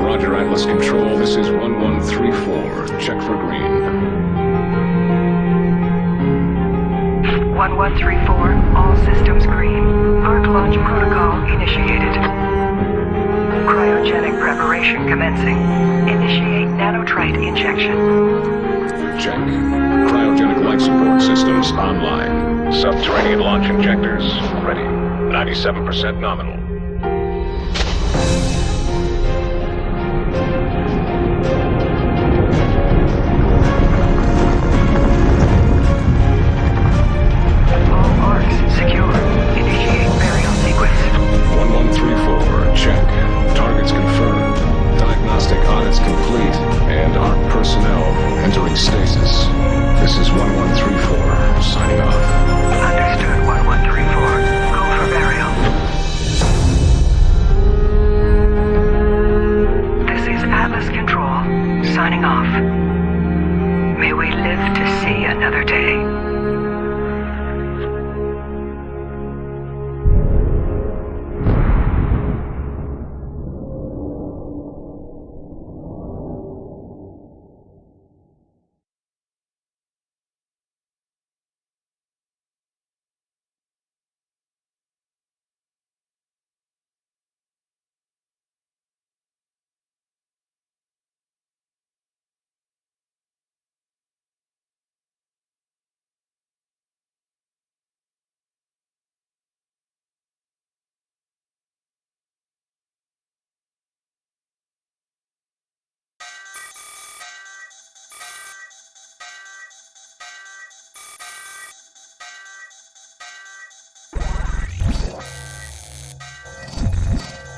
Roger, Atlas Control, this is 1134. Check for green. 1134, all systems green. Arc launch protocol initiated. Cryogenic preparation commencing. Initiate nanotrite injection. Check. Cryogenic life support systems online. Subterranean launch injectors ready. 97% nominal. Stasis. This is 1134, signing off. Understood, 1134. Go for burial. This is Atlas Control, signing off. May we live to see another day.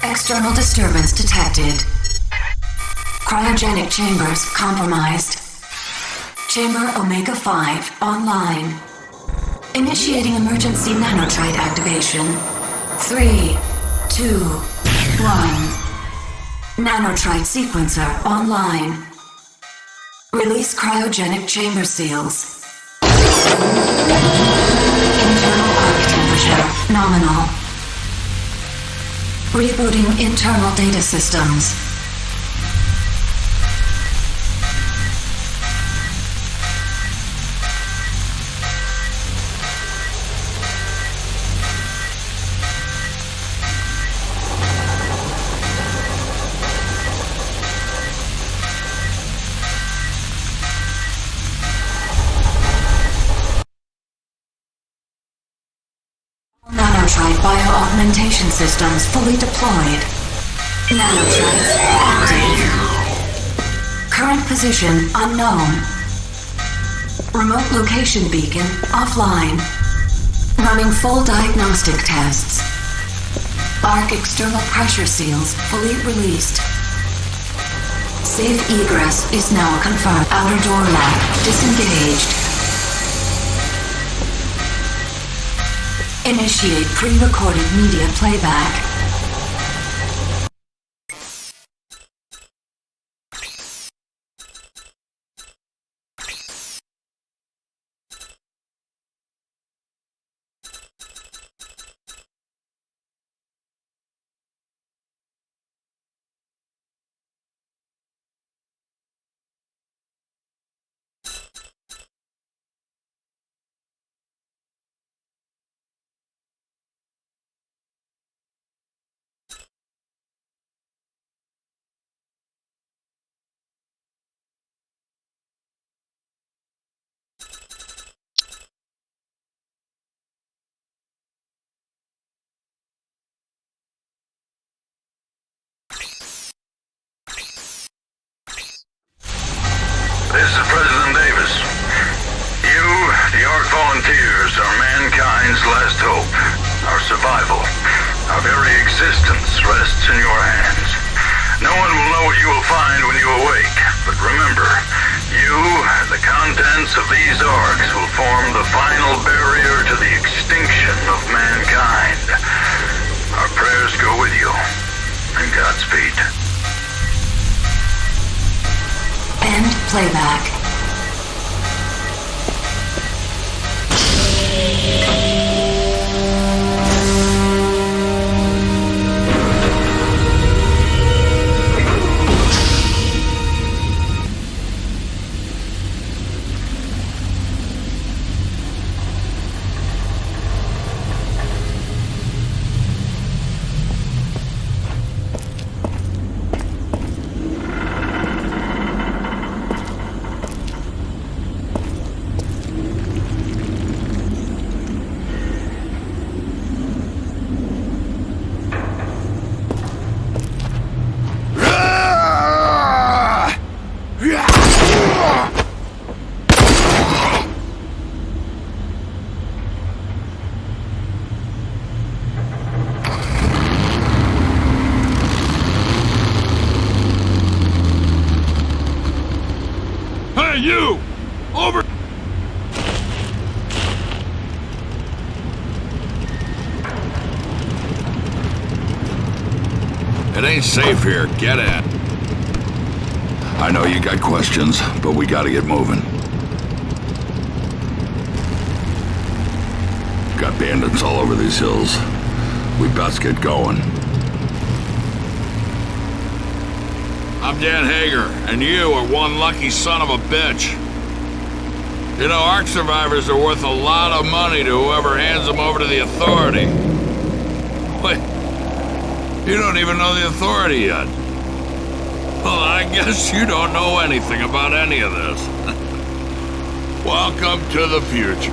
External disturbance detected. Cryogenic chambers compromised. Chamber Omega-5 online. Initiating emergency nanotrite activation. 3, 2, 1. Nanotrite sequencer online. Release cryogenic chamber seals. Internal arc temperature nominal. Rebooting internal data systems. Nanotrite bio-augmentation systems fully deployed. Nanotrites active. Current position unknown. Remote location beacon offline. Running full diagnostic tests. Arc external pressure seals fully released. Safe egress is now confirmed. Outer door lock disengaged. Initiate pre-recorded media playback. This is President Davis. You, the Ark Volunteers, are mankind's last hope. Our survival, our very existence rests in your hands. No one will know what you will find when you awake, but remember, you and the contents of these Arks will form the final barrier to the extinction of mankind. Our prayers go with you, and Godspeed. End playback. you! Over! It ain't safe here. Get in. I know you got questions, but we gotta get moving. Got bandits all over these hills. We best get going. I'm Dan Hager, and you are one lucky son of a bitch. You know, Ark survivors are worth a lot of money to whoever hands them over to the Authority. Wait, you don't even know the Authority yet. Well, I guess you don't know anything about any of this. Welcome to the future.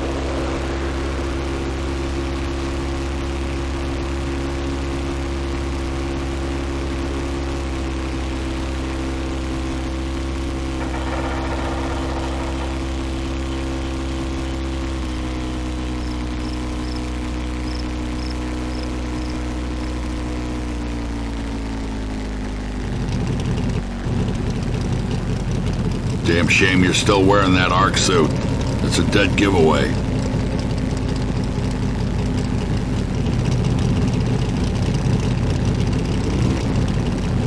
Damn shame you're still wearing that Ark suit. It's a dead giveaway.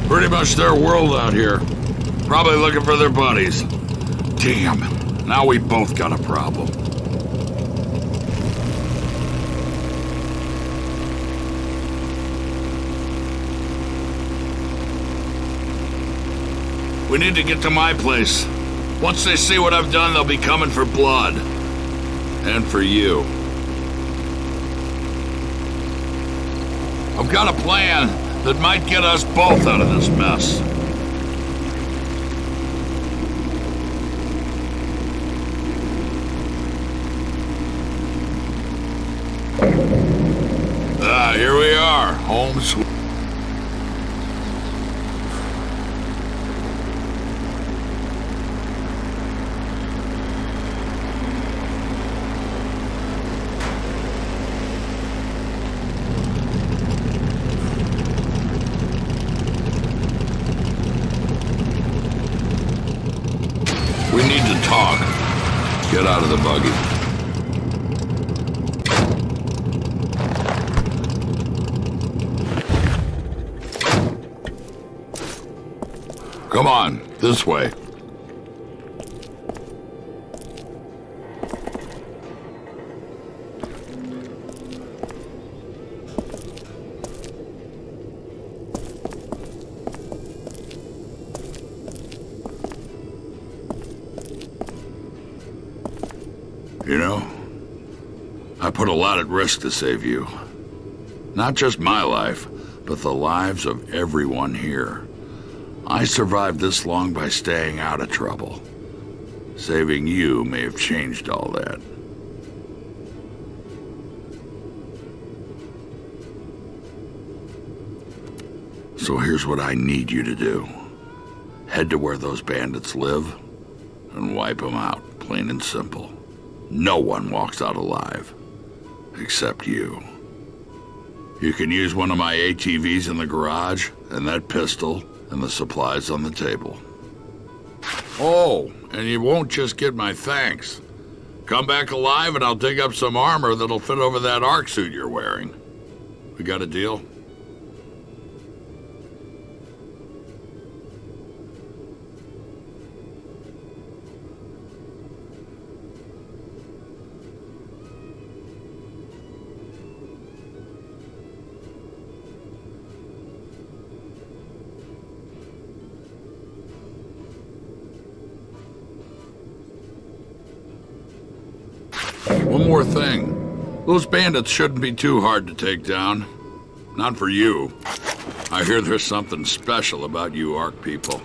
Pretty much their world out here. Probably looking for their buddies. Damn, now we both got a problem. We need to get to my place. Once they see what I've done, they'll be coming for blood. And for you. I've got a plan that might get us both out of this mess. Here we are, home sweet. We need to talk. Get out of the buggy. Come on, this way. You know, I put a lot at risk to save you. Not just my life, but the lives of everyone here. I survived this long by staying out of trouble. Saving you may have changed all that. So here's what I need you to do. Head to where those bandits live and wipe them out, plain and simple. No one walks out alive, except you. You can use one of my ATVs in the garage, and that pistol, and the supplies on the table. Oh, and you won't just get my thanks. Come back alive and I'll dig up some armor that'll fit over that Ark suit you're wearing. We got a deal? One more thing. Those bandits shouldn't be too hard to take down. Not for you. I hear there's something special about you Ark people.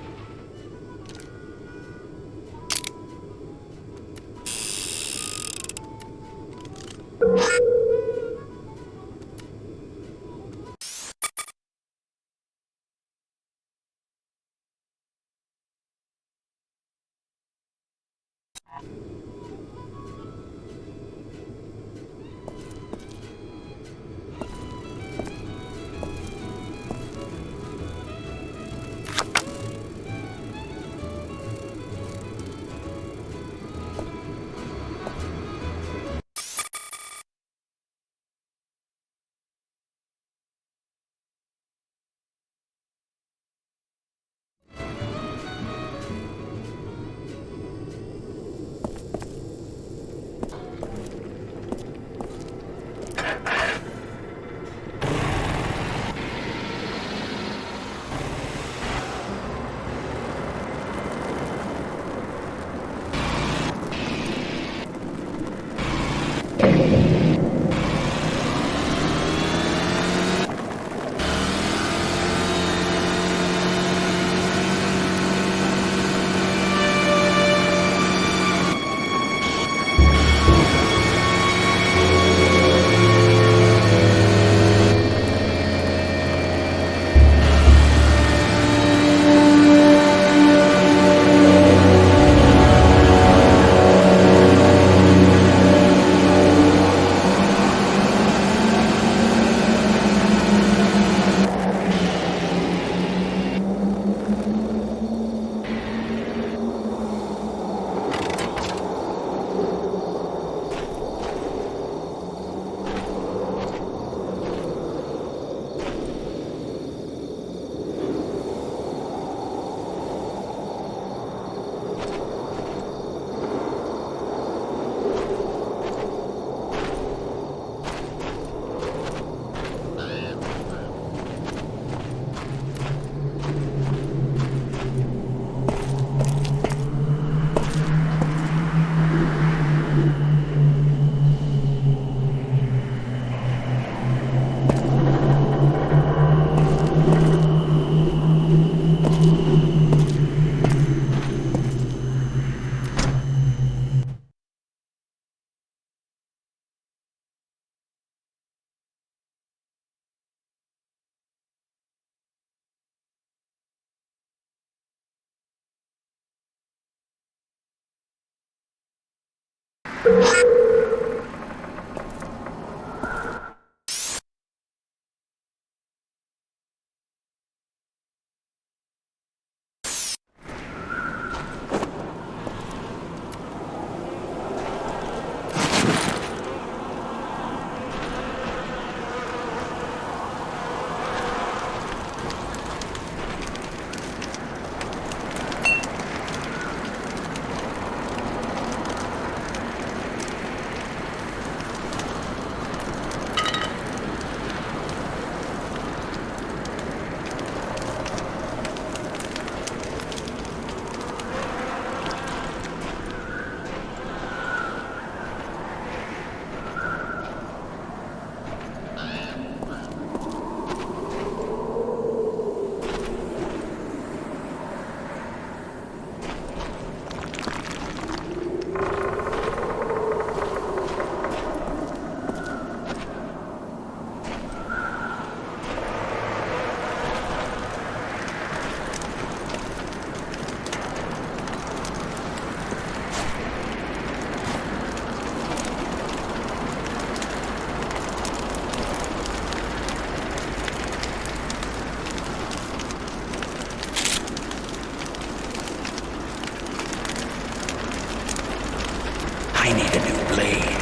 I need a new blade.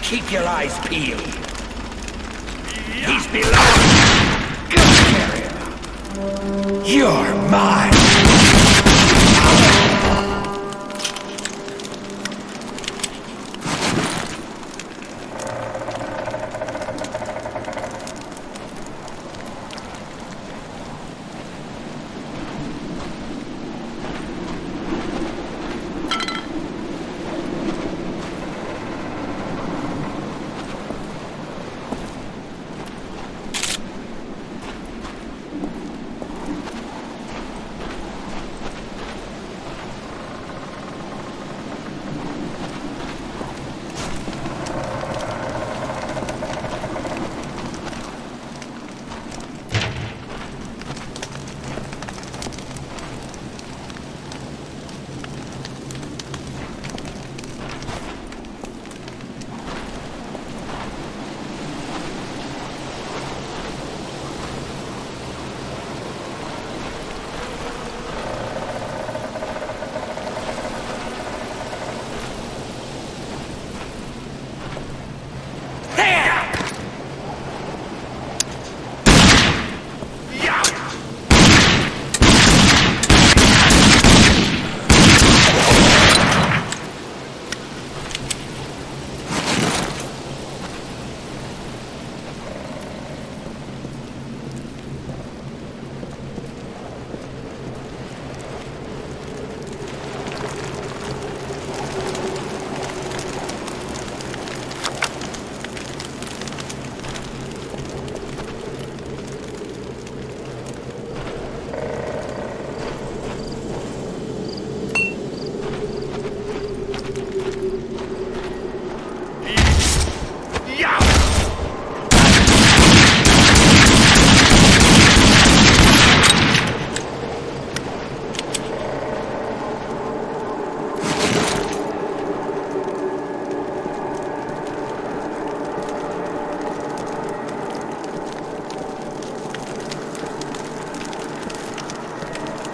Keep your eyes peeled. He's below. Go carry him. You're mine.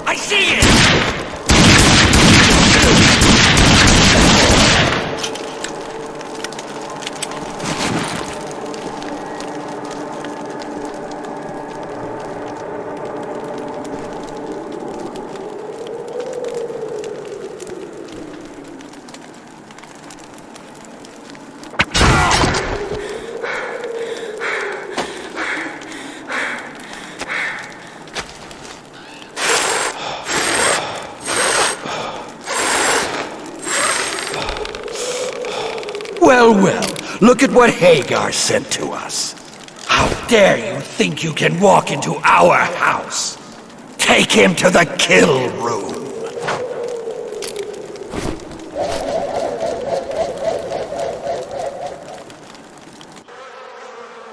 I see it! Well, look at what Hagar sent to us. How dare you think you can walk into our house? Take him to the kill room.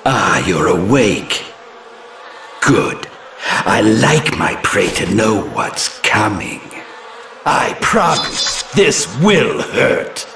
Ah, you're awake. Good. I like my prey to know what's coming. I promise this will hurt.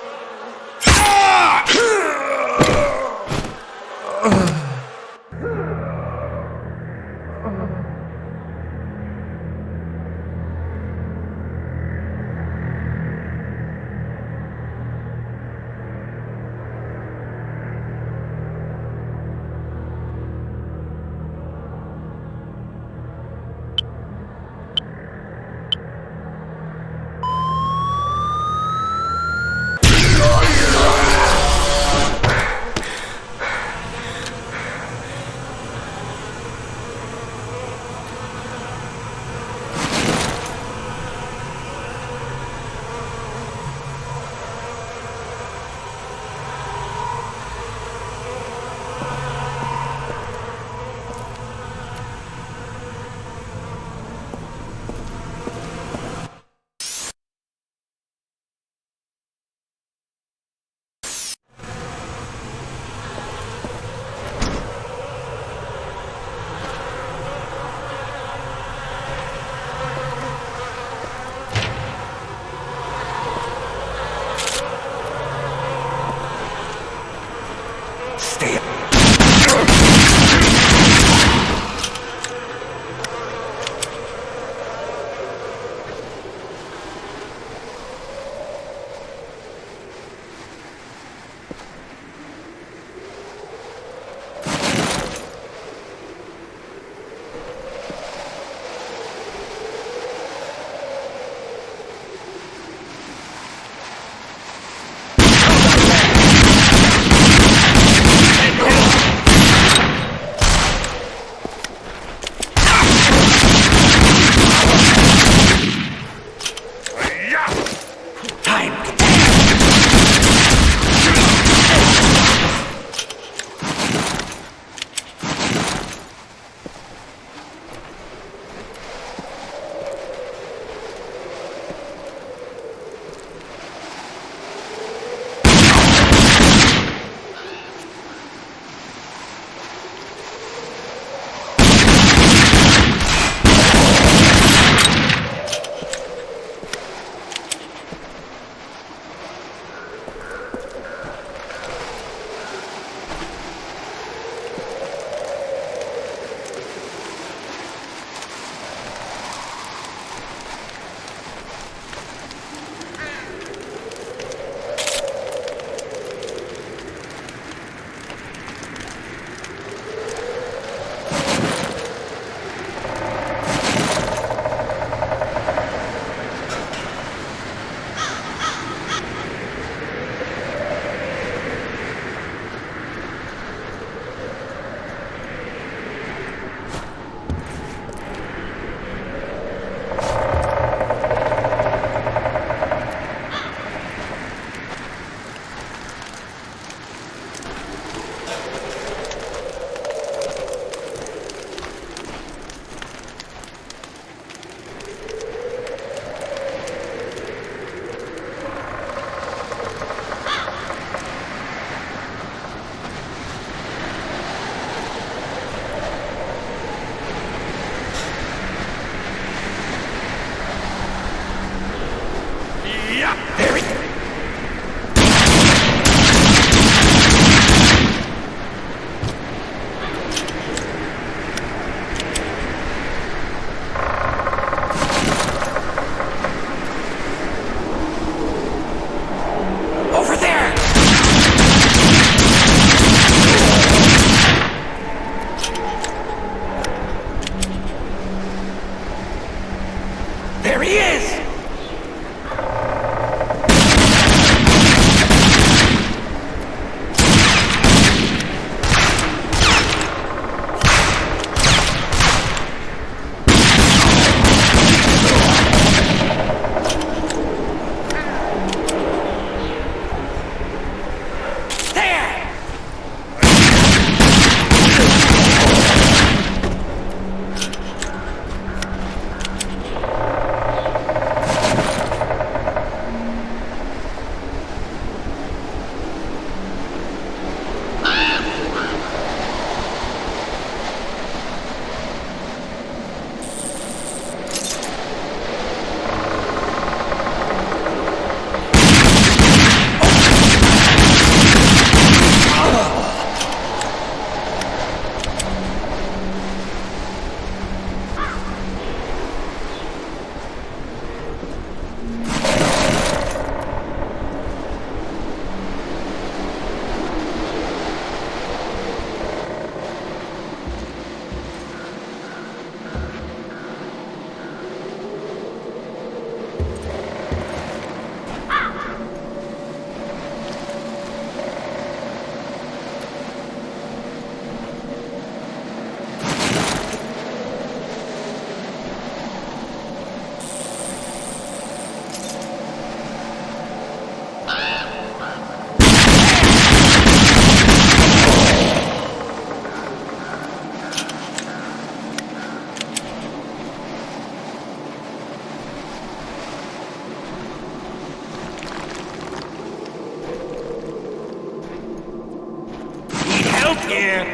help here!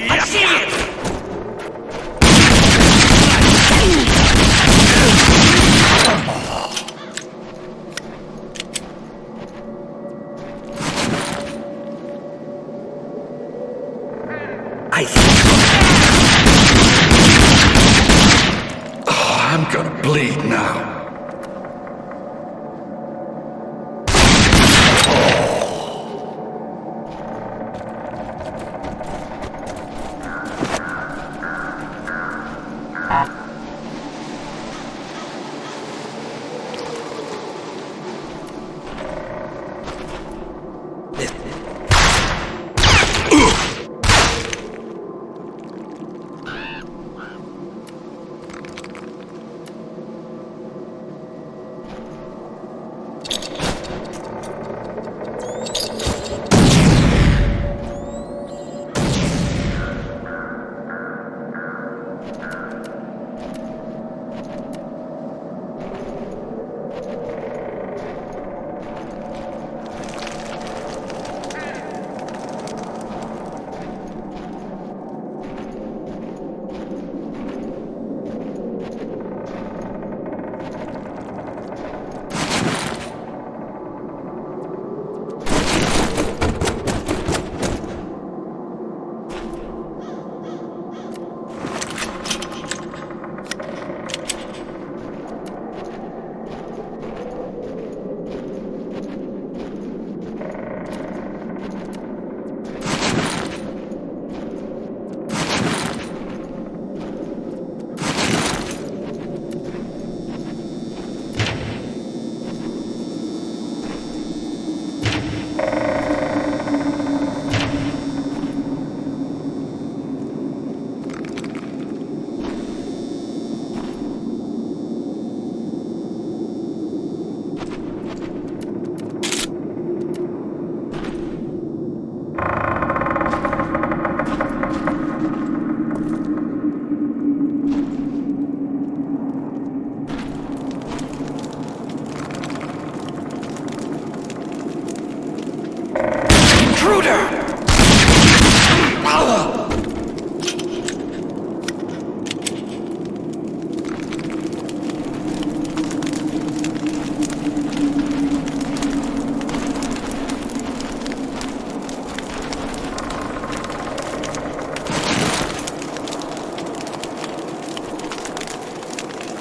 I see it! I see. Oh, I'm gonna bleed now.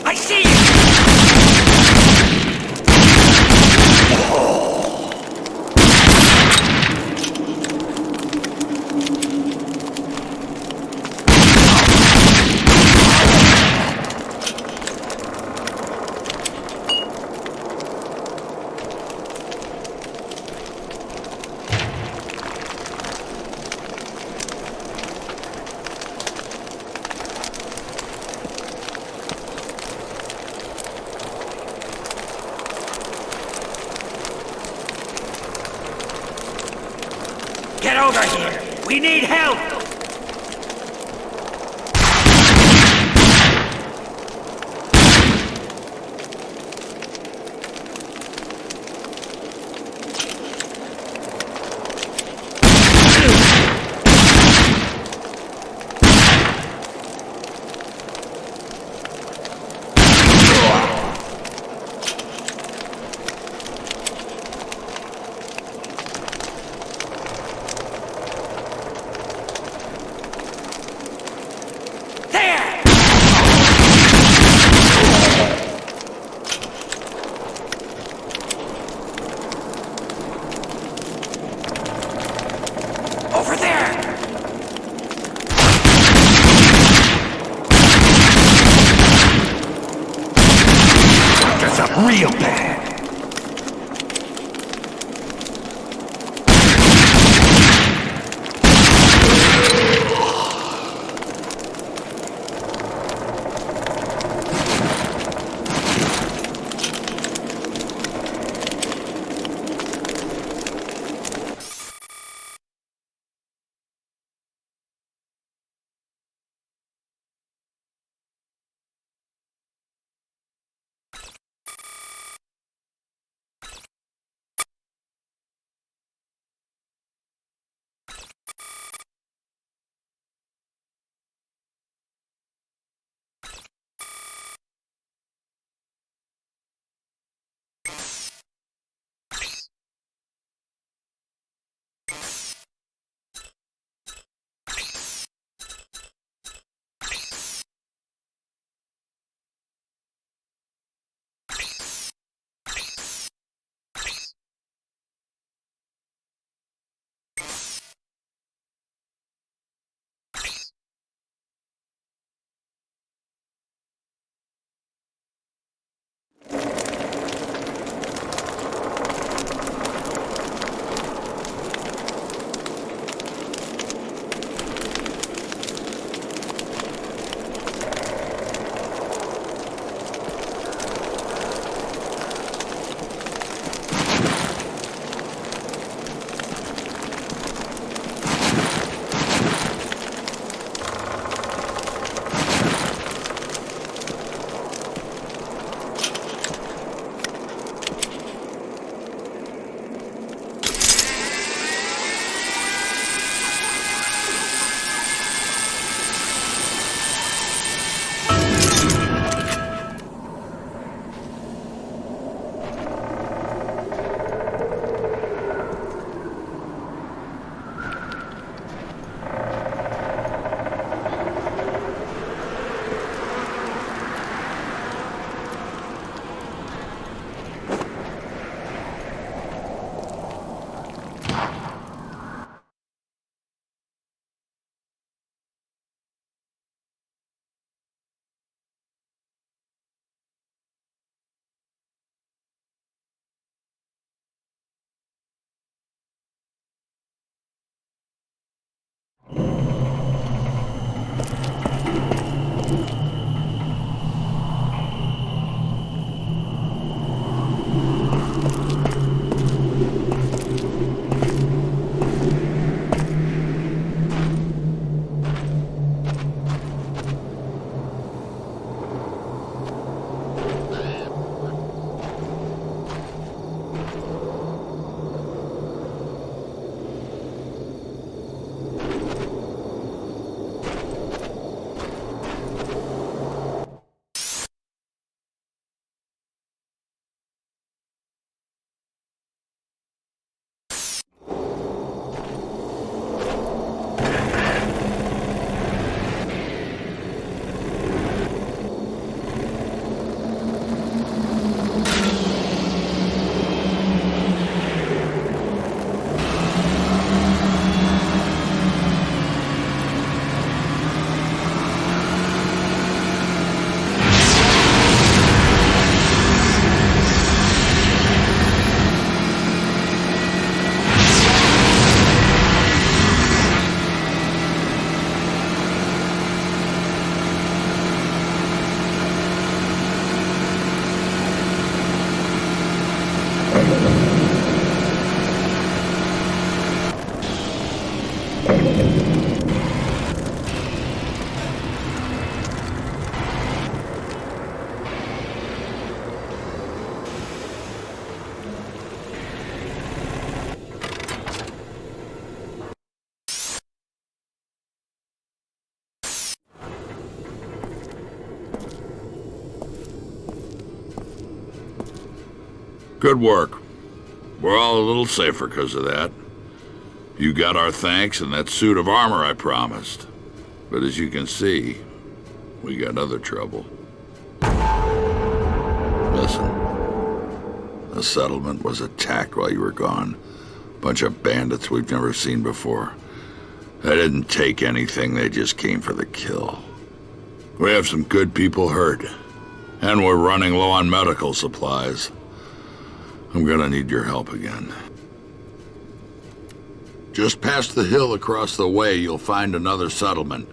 I see you! Get over here! We need help! Over there! That's up real bad. Good work. We're all a little safer because of that. You got our thanks and that suit of armor I promised. But as you can see, we got other trouble. Listen, the settlement was attacked while you were gone. Bunch of bandits we've never seen before. They didn't take anything, they just came for the kill. We have some good people hurt, and we're running low on medical supplies. I'm gonna need your help again. Just past the hill across the way, you'll find another settlement.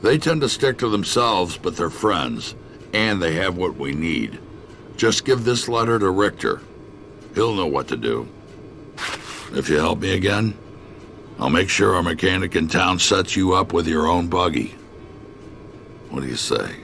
They tend to stick to themselves, but they're friends, and they have what we need. Just give this letter to Richter. He'll know what to do. If you help me again, I'll make sure our mechanic in town sets you up with your own buggy. What do you say?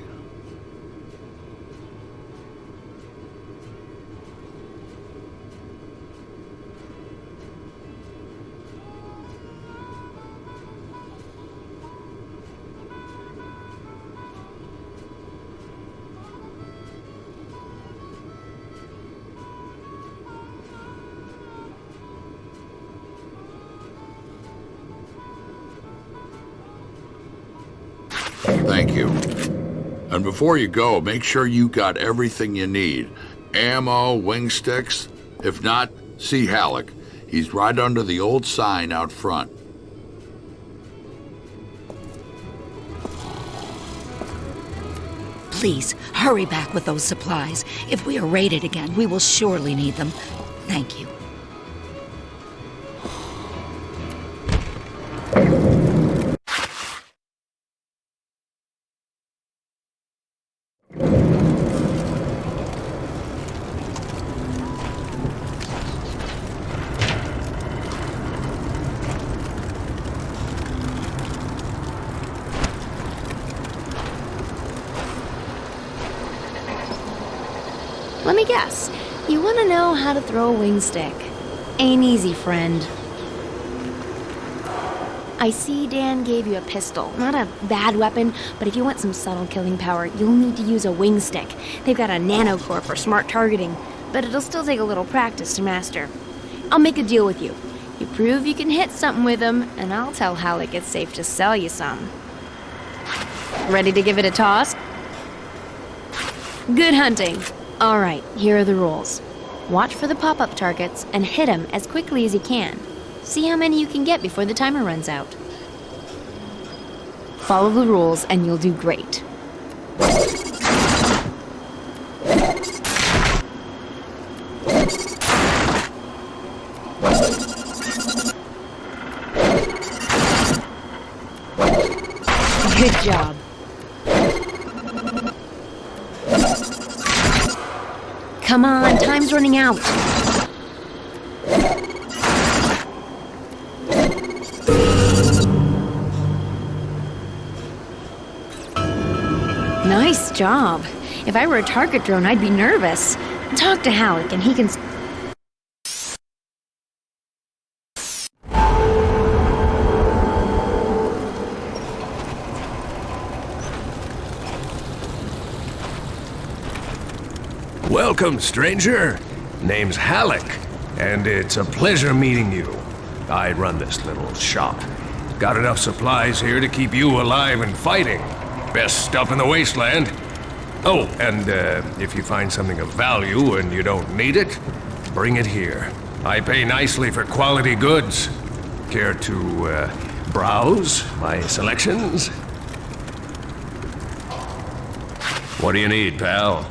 Thank you. And before you go, make sure you got everything you need. Ammo, wing sticks. If not, see Halleck. He's right under the old sign out front. Please, hurry back with those supplies. If we are raided again, we will surely need them. Thank you. Let me guess. You want to know how to throw a wing stick. Ain't easy, friend. I see Dan gave you a pistol. Not a bad weapon, but if you want some subtle killing power, you'll need to use a wing stick. They've got a nanocore for smart targeting, but it'll still take a little practice to master. I'll make a deal with you. You prove you can hit something with them, and I'll tell Halleck it's safe to sell you some. Ready to give it a toss? Good hunting. Alright, here are the rules. Watch for the pop-up targets and hit them as quickly as you can. See how many you can get before the timer runs out. Follow the rules and you'll do great. Good job. Come on, time's running out. Nice job. If I were a target drone, I'd be nervous. Talk to Halleck and he can... Welcome, stranger. Name's Halleck, and it's a pleasure meeting you. I run this little shop. Got enough supplies here to keep you alive and fighting. Best stuff in the wasteland. Oh, and if you find something of value and you don't need it, bring it here. I pay nicely for quality goods. Care to browse my selections? What do you need, pal?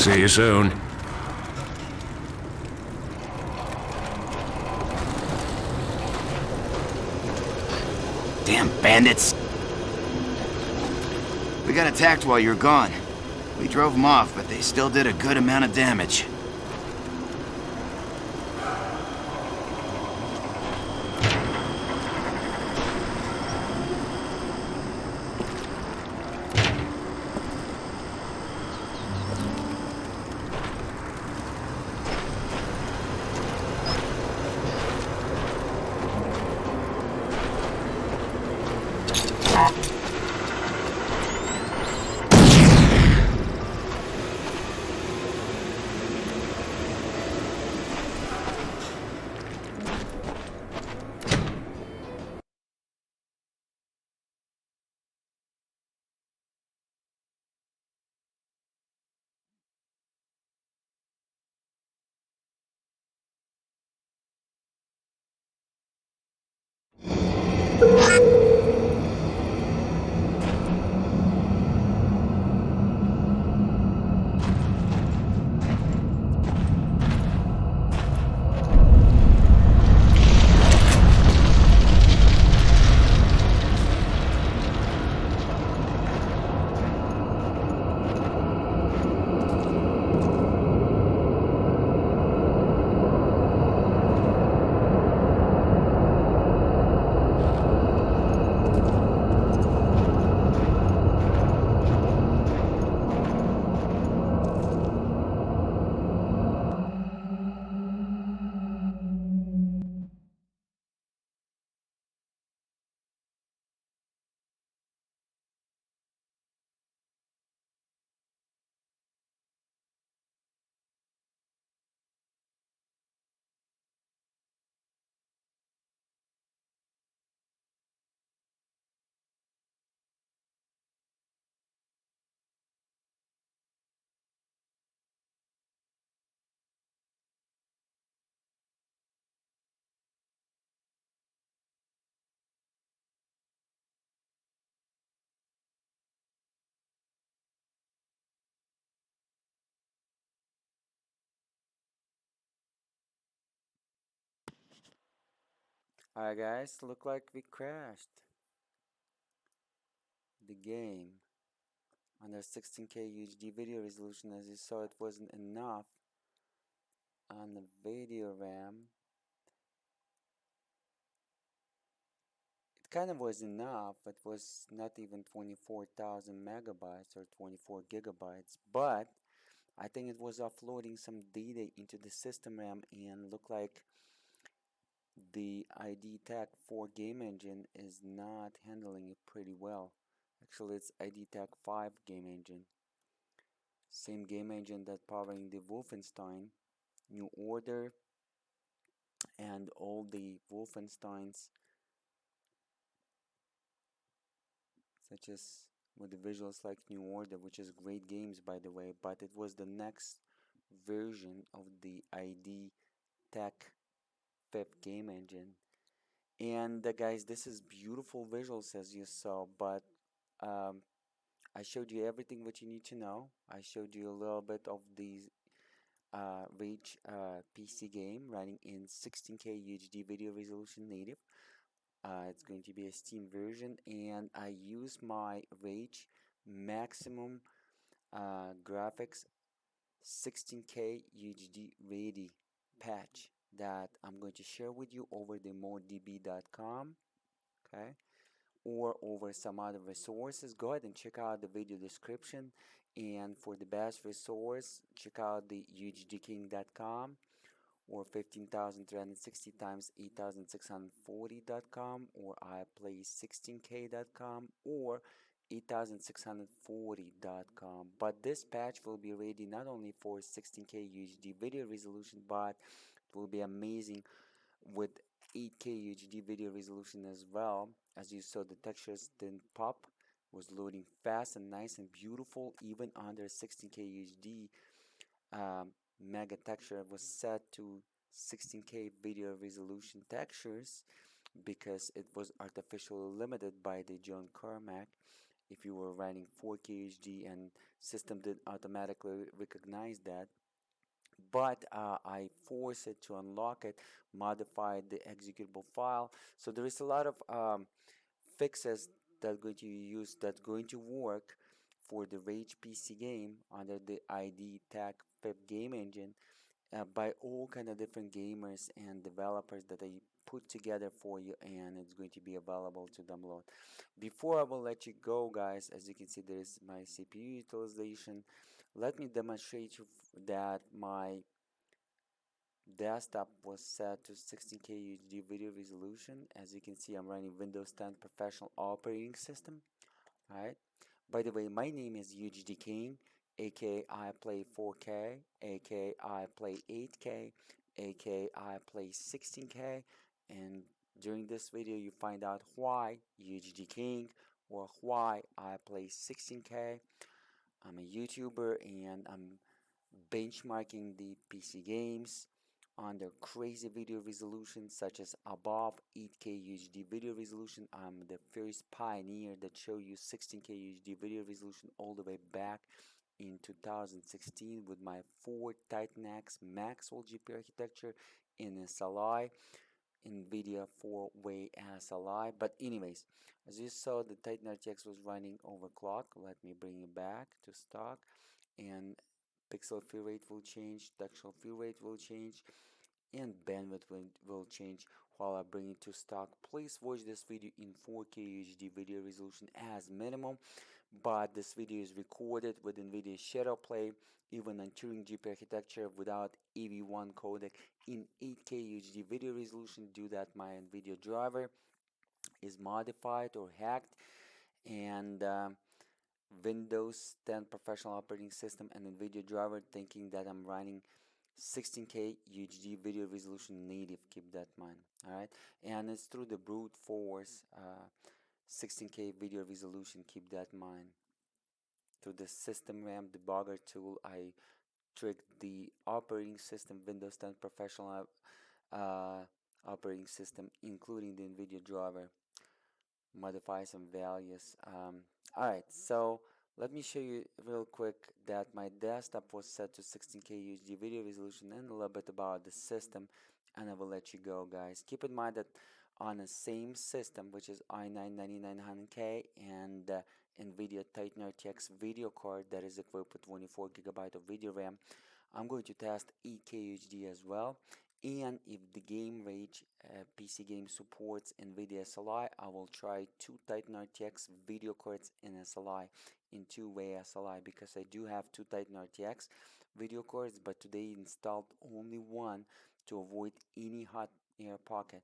See you soon. Damn bandits! We got attacked while you were gone. We drove them off, but they still did a good amount of damage. Alright guys, look like we crashed the game under 16K UHD video resolution. As you saw, it wasn't enough on the video RAM. It kind of was enough. It was not even 24,000 megabytes or 24 gigabytes, but I think it was offloading some data into the system RAM, and looked like the ID Tech 4 game engine is not handling it pretty well. Actually, it's ID Tech 5 game engine. Same game engine that powering the Wolfenstein, New Order, and all the Wolfensteins, such as with the visuals like New Order, which is great games by the way, but it was the next version of the ID Tech 5th game engine. And guys, this is beautiful visuals as you saw, but um, I showed you everything what you need to know. I showed you a little bit of the Rage PC game running in 16K UHD video resolution native. It's going to be a Steam version, and I use my Rage maximum graphics 16K UHD ready patch that I'm going to share with you over the moddb.com, okay, or over some other resources. Go ahead and check out the video description, and for the best resource, check out the UHDking.com or 15,360 times 8,640.com or iplay16k.com or 8640.com. But this patch will be ready not only for 16K UHD video resolution, but it will be amazing with 8K UHD video resolution as well. As you saw, the textures didn't pop, was loading fast and nice and beautiful even under 16K UHD. MegaTexture was set to 16K video resolution textures because it was artificially limited by the John Carmack, if you were running 4K HD, and system did automatically recognize that. But I force it to unlock it, modify the executable file. So there is a lot of fixes that going to use that's going to work for the Rage PC game under the ID Tech 5 game engine, by all kind of different gamers and developers that I put together for you, and it's going to be available to download. Before I will let you go, guys, as you can see, there is my CPU utilization. Let me demonstrate you that my desktop was set to 16K UHD video resolution. As you can see, I'm running Windows 10 Professional Operating System. Alright. By the way, my name is UHD King, aka I play 4K, aka I play 8K, aka I play 16K, and during this video you find out why UHD King or why I play 16K. I'm a YouTuber and I'm benchmarking the PC games under crazy video resolution such as above 8K UHD video resolution. I'm the first pioneer that show you 16K UHD video resolution all the way back in 2016 with my 4 Titan X Maxwell GPU architecture in SLI, Nvidia 4-way SLI. But anyways, as you saw, the Titan RTX was running overclock. Let me bring it back to stock, and pixel fill rate will change, textual fill rate will change, and bandwidth will change while I bring it to stock. Please watch this video in 4K HD video resolution as minimum, but this video is recorded with Nvidia Shadowplay, even on Turing GPU architecture without AV1 codec in 8K HD video resolution due that my Nvidia driver is modified or hacked, and Windows 10 Professional Operating System and Nvidia driver thinking that I'm running 16K UHD video resolution native. Keep that in mind. Alright, and it's through the brute force 16K video resolution. Keep that in mind. Through the system RAM debugger tool, I tricked the operating system, Windows 10 Professional operating system, including the Nvidia driver, modify some values. Alright, so let me show you real quick that my desktop was set to 16K UHD video resolution and a little bit about the system, and I will let you go, guys. Keep in mind that on the same system, which is i9-9900K and Nvidia Titan RTX video card that is equipped with 24 GB of video RAM, I'm going to test 8K UHD as well. And if the game Rage PC game supports Nvidia SLI, I will try 2 Titan RTX video cards in SLI, in 2-way SLI, because I do have 2 Titan RTX video cards, but today installed only one to avoid any hot air pocket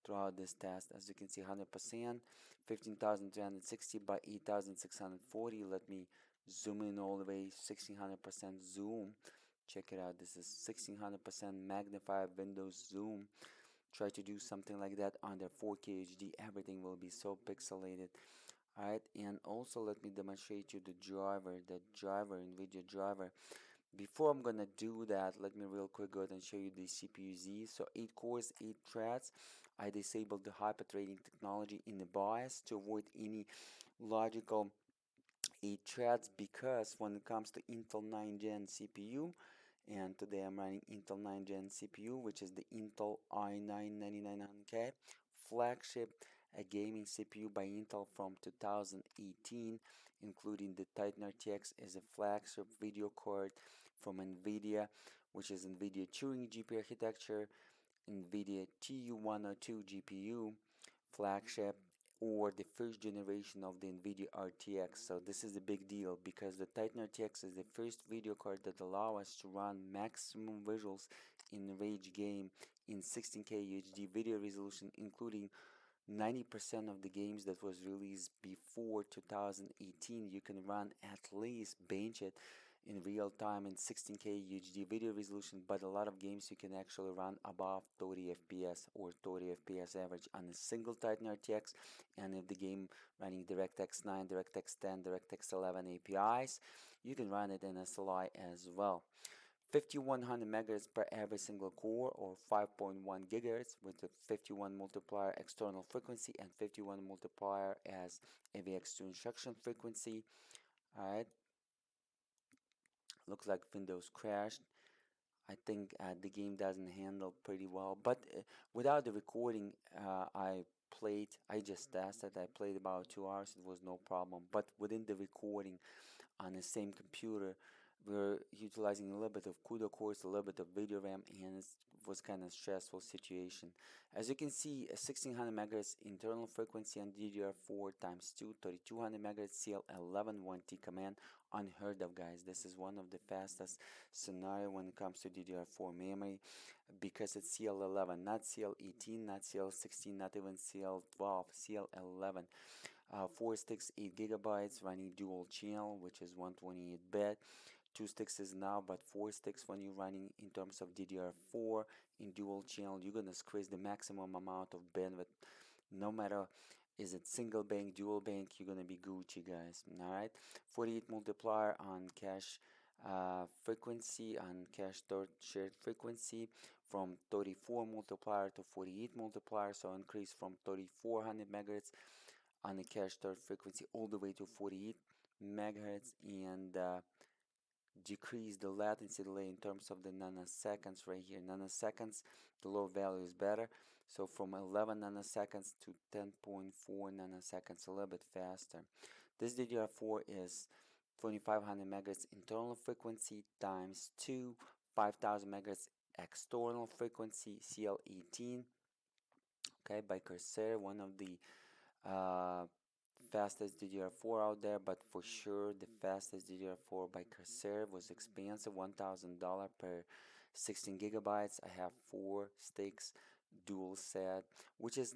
throughout this test. As you can see, 100%, 15,360 by 8,640. Let me zoom in all the way, 1600% zoom. Check it out. This is 1600% magnified Windows zoom. Try to do something like that under 4K HD. Everything will be so pixelated. Alright, and also let me demonstrate you the driver, Nvidia driver. Before I'm gonna do that, let me real quick go ahead and show you the CPU Z. So 8 cores, 8 threads. I disabled the hyper threading technology in the BIOS to avoid any logical 8 threads, because when it comes to Intel 9 Gen CPU, and today I'm running Intel 9 Gen CPU, which is the Intel i9-9900K flagship, a gaming CPU by Intel from 2018, including the Titan RTX is a flagship video card from Nvidia, which is Nvidia Turing GPU architecture, Nvidia TU102 GPU flagship, or the first generation of the Nvidia RTX. So this is a big deal because the Titan RTX is the first video card that allow us to run maximum visuals in the Rage game in 16K UHD video resolution, including 90% of the games that was released before 2018. You can run at least bench it in real time in 16K UHD video resolution, but a lot of games you can actually run above 30 FPS or 30 FPS average on a single Titan RTX. And if the game running DirectX 9, DirectX 10, DirectX 11 APIs, you can run it in SLI as well. 5100 megahertz per every single core, or 5.1 gigahertz with the 51 multiplier external frequency and 51 multiplier as AVX2 instruction frequency. Alright, looks like Windows crashed. I think the game doesn't handle pretty well, but without the recording, I just tested. I played about 2 hours. It was no problem. But within the recording on the same computer, we're utilizing a little bit of CUDA cores, a little bit of video RAM, and it was kind of stressful situation. As you can see, a 1600 megahertz internal frequency on DDR4 times 2, 3200 megahertz CL11 1T command. Unheard of, guys. This is one of the fastest scenario when it comes to DDR4 memory, because it's CL11, not CL18, not CL16, not even CL12, CL11. 4 sticks, 8 gigabytes, running dual channel, which is 128-bit. 2 sticks is now, but 4 sticks when you're running in terms of DDR4 in dual channel, you're gonna squeeze the maximum amount of bandwidth. No matter is it single bank, dual bank, you're gonna be Gucci, guys. All right, 48 multiplier on cache frequency, on cache shared frequency, from 34 multiplier to 48 multiplier, so increase from 3400 megahertz on the cache third frequency all the way to 48 megahertz, and decrease the latency delay in terms of the nanoseconds right here. Nanoseconds, the low value is better, so from 11 nanoseconds to 10.4 nanoseconds, a little bit faster. This DDR4 is 2500 megahertz internal frequency times 2, 5000 megahertz external frequency, CL18. Okay, by Corsair, one of the fastest DDR4 out there, but for sure the fastest DDR4 by Corsair was expensive, $1,000 per 16 gigabytes. I have 4 sticks, dual set, which is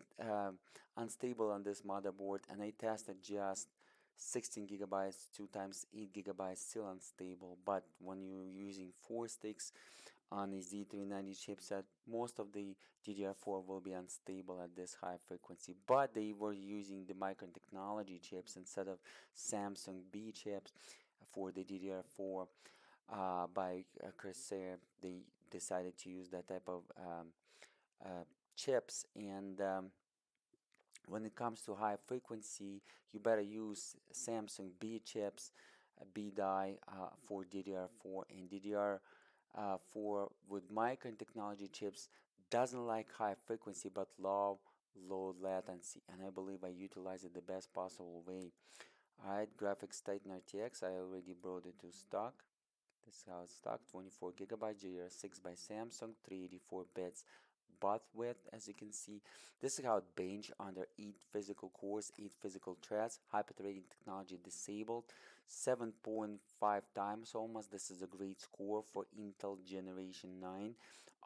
unstable on this motherboard, and I tested just 16 gigabytes, 2 times 8 gigabytes, still unstable. But when you're using 4 sticks on a Z390 chipset, most of the DDR4 will be unstable at this high frequency. But they were using the Micron technology chips instead of Samsung B chips for the DDR4 by Corsair. They decided to use that type of chips, and when it comes to high frequency, you better use Samsung B chips, B die for DDR4, and DDR4 with Micron technology chips doesn't like high frequency but low latency, and I believe I utilize it the best possible way. Alright, graphics Titan RTX, I already brought it to stock. This is how it's stock, 24 gigabyte, GDR6 by Samsung, 384 bits baud width, as you can see. This is how it bench under 8 physical cores, 8 physical threads, hyper-threading technology disabled, 7.5 times almost. This is a great score for Intel Generation 9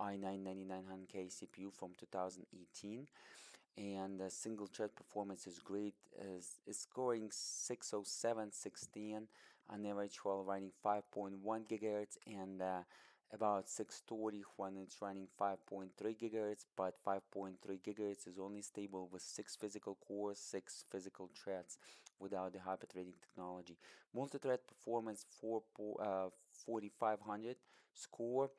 i9-9900K CPU from 2018. And the single thread performance is great, is scoring 607, 610 on average while running 5.1 gigahertz, and about 620 when it's running 5.3 gigahertz, but 5.3 gigahertz is only stable with 6 physical cores, 6 physical threads without the hyper-threading technology. Multi-thread performance 4500 score.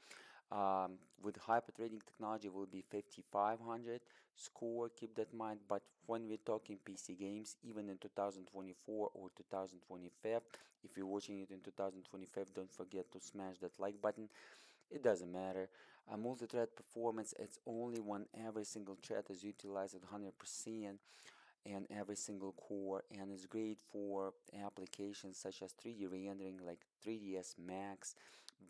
With hyper-threading technology will be 5500 score, keep that in mind. But when we're talking PC games, even in 2024 or 2025, if you're watching it in 2025, don't forget to smash that like button. It doesn't matter. Multi-thread performance, it's only when every single thread is utilized at 100% and every single core, and it's great for applications such as 3D rendering like 3ds Max,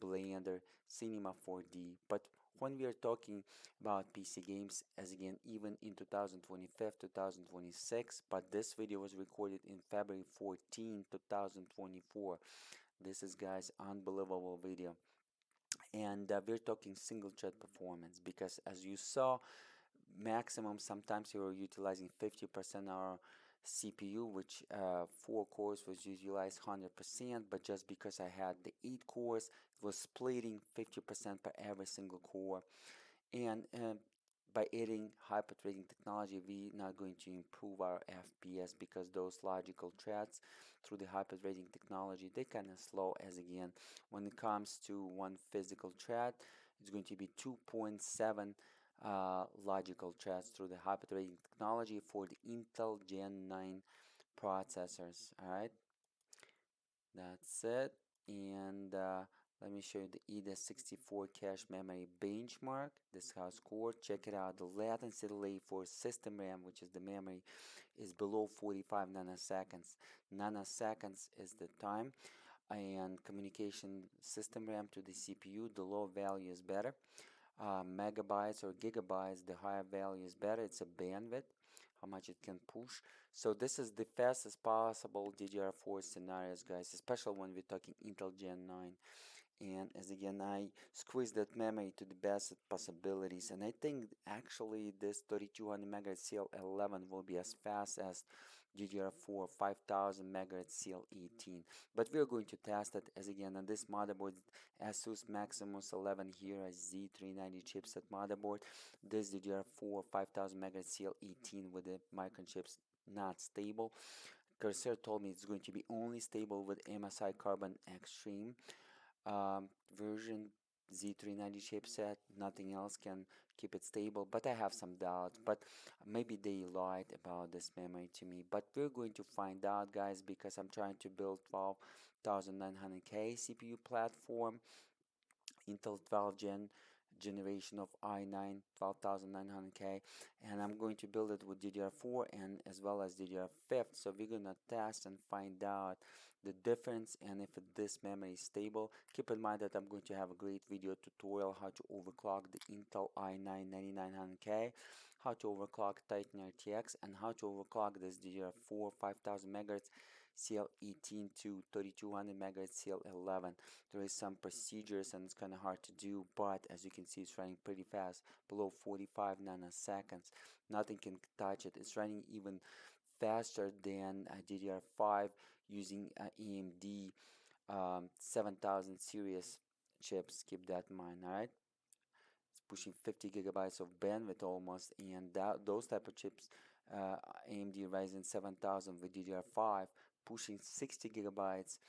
Blender, Cinema 4D. But when we are talking about PC games, as again, even in 2025, 2026, but this video was recorded in February 14, 2024. This is, guys, unbelievable video. And we're talking single thread performance, because as you saw, maximum sometimes you're utilizing 50% our CPU, which 4 cores was utilized 100%, but just because I had the 8 cores, it was splitting 50% per every single core. And by adding hyper-threading technology, we're not going to improve our FPS, because those logical threads through the hyper-threading technology, they kind of slow. As again, when it comes to one physical thread, it's going to be 2.7 logical threads through the hyper-threading technology for the Intel Gen 9 processors. All right, that's it. And let me show you the EDA64 cache memory benchmark. This is how it's scored. Check it out. The latency delay for system RAM, which is the memory, is below 45 nanoseconds. Nanoseconds is the time. And communication system RAM to the CPU, the low value is better. Megabytes or gigabytes, the higher value is better. It's a bandwidth, how much it can push. So this is the fastest possible DDR4 scenarios, guys, especially when we're talking Intel Gen 9. And as again, I squeeze that memory to the best possibilities, and I think actually this 3200 MHz CL11 will be as fast as DDR4 5000 MHz CL18. But we're going to test it, as again, on this motherboard, Asus Maximus 11 here, a Z390 chipset motherboard. This DDR4 5000 MHz CL18 with the Micron chips not stable. Cursor told me it's going to be only stable with MSI Carbon Extreme version Z390 chipset. Nothing else can keep it stable, but I have some doubts. But maybe they lied about this memory to me, but we're going to find out, guys, because I'm trying to build 12900K CPU platform, Intel 12 generation of i9 12900K, and I'm going to build it with DDR4 and as well as DDR5. So we're gonna test and find out the difference and if this memory is stable. Keep in mind that I'm going to have a great video tutorial how to overclock the Intel i9 9900K, how to overclock Titan RTX, and how to overclock this DDR4 5000 MHz CL18 to 3200 MHz CL11. There is some procedures and it's kind of hard to do, but as you can see, it's running pretty fast, below 45 nanoseconds. Nothing can touch it. It's running even faster than DDR5 using AMD 7000 series chips. Keep that in mind. All right, it's pushing 50 gigabytes of bandwidth almost, and those type of chips, AMD Ryzen 7000 with DDR5, pushing 60 gigabytes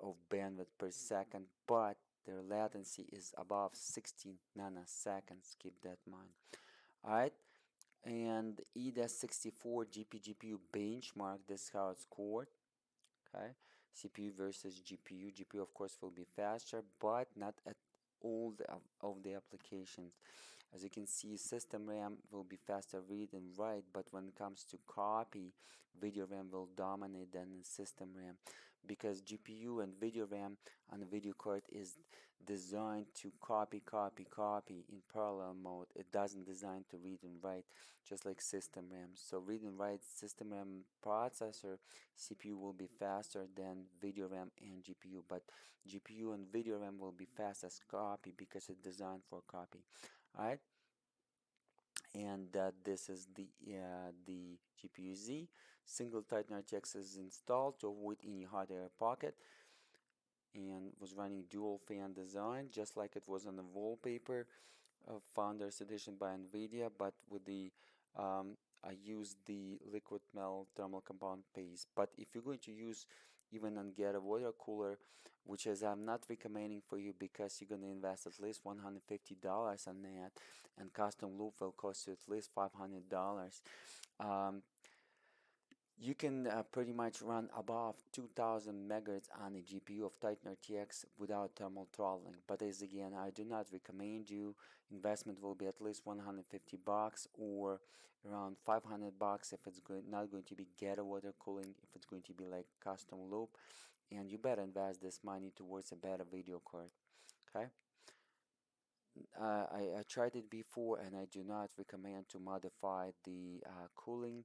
of bandwidth per second, but their latency is above 16 nanoseconds. Keep that in mind. All right, and EDA64 GPU benchmark. This is how it's scored. Okay, CPU versus GPU. GPU of course will be faster, but not at all of the applications. As you can see, system RAM will be faster read and write, but when it comes to copy, video RAM will dominate than the system RAM, because GPU and video RAM on the video card is designed to copy in parallel mode. It doesn't design to read and write, just like system RAM. So read and write system RAM processor CPU will be faster than video RAM and GPU, but GPU and video RAM will be fast as copy because it's designed for copy. All right, and this is the GPU Z. Single Titan RTX is installed to avoid any hot air pocket, and was running dual fan design, just like it was on the wallpaper of Founders Edition by Nvidia, but with the I used the liquid metal thermal compound paste. But if you're going to use even and get a water cooler, which is I'm not recommending for you, because you're going to invest at least $150 on that, and custom loop will cost you at least $500. You can pretty much run above 2000 megahertz on a GPU of Titan RTX without thermal throttling. But as again, I do not recommend you. Investment will be at least $150 or around $500 if it's not going to be ghetto water cooling, if it's going to be like custom loop, and you better invest this money towards a better video card. Okay. I tried it before, and I do not recommend to modify the cooling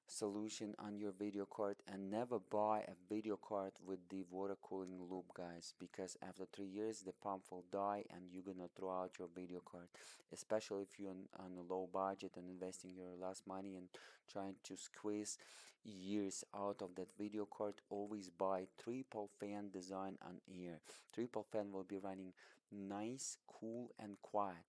solution on your video card, and never buy a video card with the water cooling loop, guys, because after 3 years the pump will die and you're gonna throw out your video card, especially if you're on a low budget and investing your last money and trying to squeeze years out of that video card. Always buy triple fan design on air. Triple fan will be running nice, cool and quiet.